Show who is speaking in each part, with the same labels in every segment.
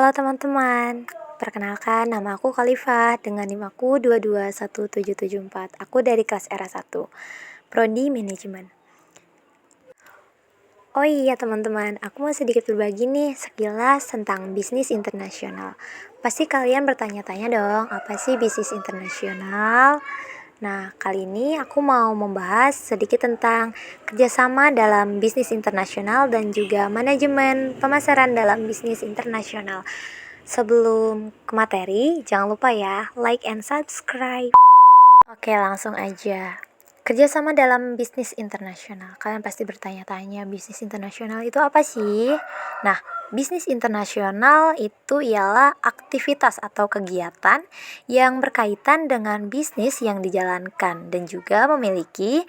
Speaker 1: Halo teman-teman, perkenalkan nama aku Khalifah dengan NIM aku 221774. Aku dari kelas RA1, Prodi Manajemen. Oh iya teman-teman, aku mau sedikit berbagi nih sekilas tentang bisnis internasional. Pasti kalian bertanya-tanya dong, apa sih bisnis internasional? Nah, kali ini aku mau membahas sedikit tentang kerjasama dalam bisnis internasional dan juga manajemen pemasaran dalam bisnis internasional. Sebelum ke materi, jangan lupa ya, like and subscribe. Oke, langsung aja. Kerjasama dalam bisnis internasional. Kalian pasti bertanya-tanya, bisnis internasional itu apa sih? Nah, bisnis internasional itu ialah aktivitas atau kegiatan yang berkaitan dengan bisnis yang dijalankan dan juga memiliki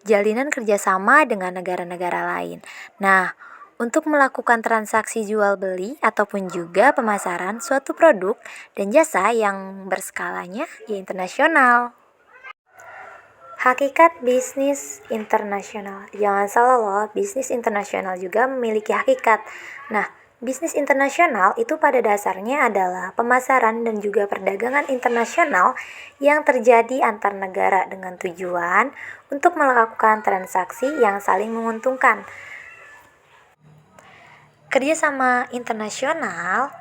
Speaker 1: jalinan kerjasama dengan negara-negara lain. Nah, untuk melakukan transaksi jual beli ataupun juga pemasaran suatu produk dan jasa yang berskalanya internasional. Hakikat bisnis internasional. Jangan salah loh, bisnis internasional juga memiliki hakikat. Nah, bisnis internasional itu pada dasarnya adalah pemasaran dan juga perdagangan internasional yang terjadi antar negara dengan tujuan untuk melakukan transaksi yang saling menguntungkan. Kerjasama internasional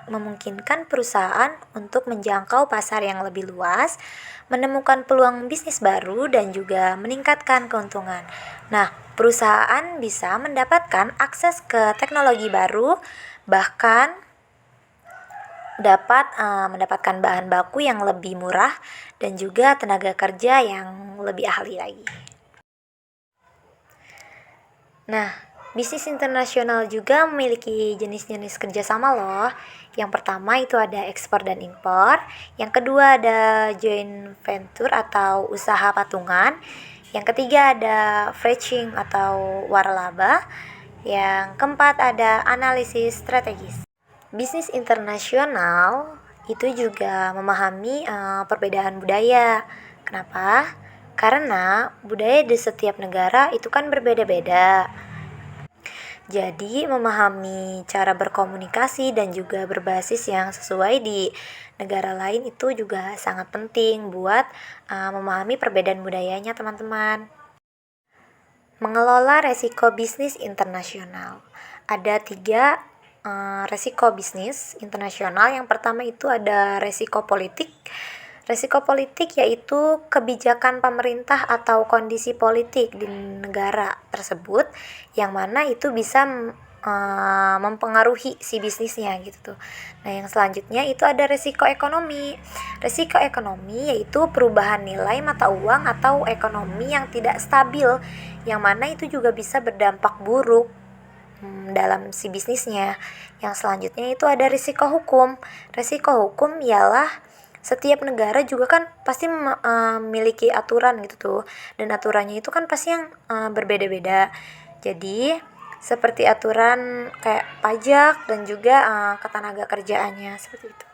Speaker 1: memungkinkan perusahaan untuk menjangkau pasar yang lebih luas, menemukan peluang bisnis baru, dan juga meningkatkan keuntungan. Nah, perusahaan bisa mendapatkan akses ke teknologi baru, bahkan dapat mendapatkan bahan baku yang lebih murah dan juga tenaga kerja yang lebih ahli lagi. Nah, bisnis internasional juga memiliki jenis-jenis kerjasama loh. Yang pertama itu ada ekspor dan impor. Yang kedua ada joint venture atau usaha patungan. Yang ketiga ada fetching atau waralaba. Yang keempat ada analisis strategis. Bisnis internasional itu juga memahami perbedaan budaya. Kenapa? Karena budaya di setiap negara itu kan berbeda-beda. Jadi, memahami cara berkomunikasi dan juga berbasis yang sesuai di negara lain itu juga sangat penting buat memahami perbedaan budayanya, teman-teman. Mengelola resiko bisnis internasional. Ada 3 resiko bisnis internasional. Yang pertama itu ada resiko politik. Resiko politik yaitu kebijakan pemerintah atau kondisi politik di negara tersebut yang mana itu bisa mempengaruhi si bisnisnya gitu tuh. Nah, yang selanjutnya itu ada resiko ekonomi. Resiko ekonomi yaitu perubahan nilai mata uang atau ekonomi yang tidak stabil, yang mana itu juga bisa berdampak buruk dalam si bisnisnya. Yang selanjutnya itu ada risiko hukum. Risiko hukum ialah setiap negara juga kan pasti memiliki aturan gitu tuh, dan aturannya itu kan pasti yang berbeda-beda. Jadi seperti aturan kayak pajak dan juga ketenaga kerjaannya seperti itu.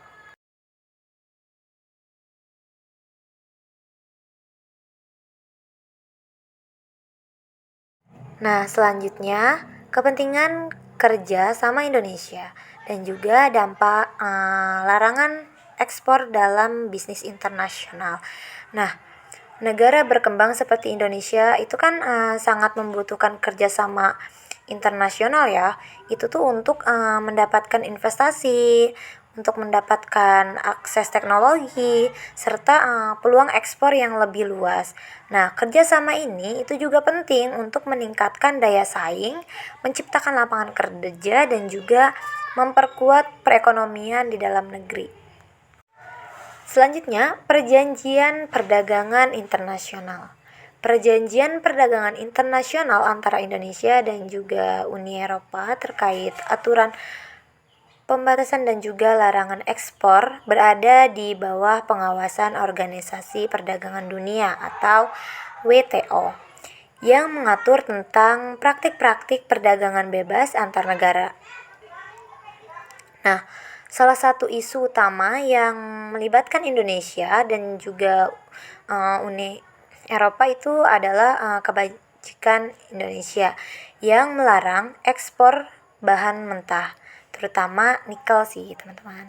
Speaker 1: Nah, selanjutnya kepentingan kerja sama Indonesia dan juga dampak larangan ekspor dalam bisnis internasional. Nah, negara berkembang seperti Indonesia itu kan sangat membutuhkan kerjasama internasional ya. Itu tuh untuk mendapatkan investasi, untuk mendapatkan akses teknologi, serta peluang ekspor yang lebih luas. Nah, kerjasama ini itu juga penting untuk meningkatkan daya saing, menciptakan lapangan kerja, dan juga memperkuat perekonomian di dalam negeri. Selanjutnya, perjanjian perdagangan internasional. Perjanjian perdagangan internasional antara Indonesia dan juga Uni Eropa terkait aturan pembatasan dan juga larangan ekspor berada di bawah pengawasan Organisasi Perdagangan Dunia atau WTO yang mengatur tentang praktik-praktik perdagangan bebas antar negara. Nah, salah satu isu utama yang melibatkan Indonesia dan juga Uni Eropa itu adalah kebijakan Indonesia yang melarang ekspor bahan mentah, terutama nikel sih teman-teman.